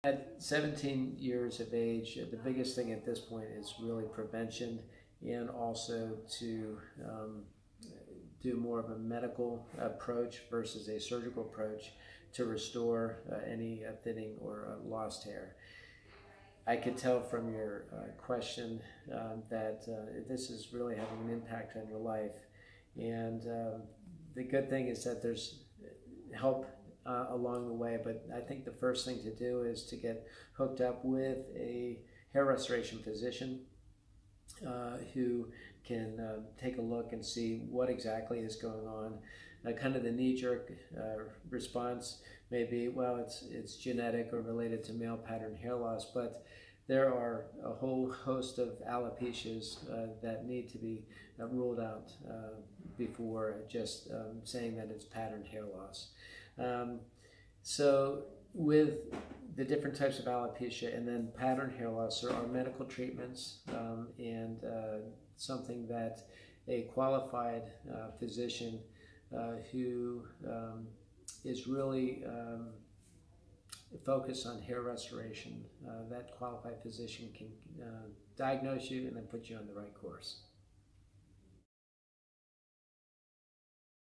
At 17 years of age, the biggest thing at this point is really prevention, and also to do more of a medical approach versus a surgical approach to restore any thinning or lost hair. I could tell from your question that this is really having an impact on your life, and the good thing is that there's help along the way, but I think the first thing to do is to get hooked up with a hair restoration physician who can take a look and see what exactly is going on. Kind of the knee-jerk response may be, well, it's genetic or related to male pattern hair loss, but there are a whole host of alopecias that need to be ruled out before just saying that it's pattern hair loss. So with the different types of alopecia and then pattern hair loss, there are medical treatments and something that a qualified physician who is really focused on hair restoration, that qualified physician can diagnose you and then put you on the right course.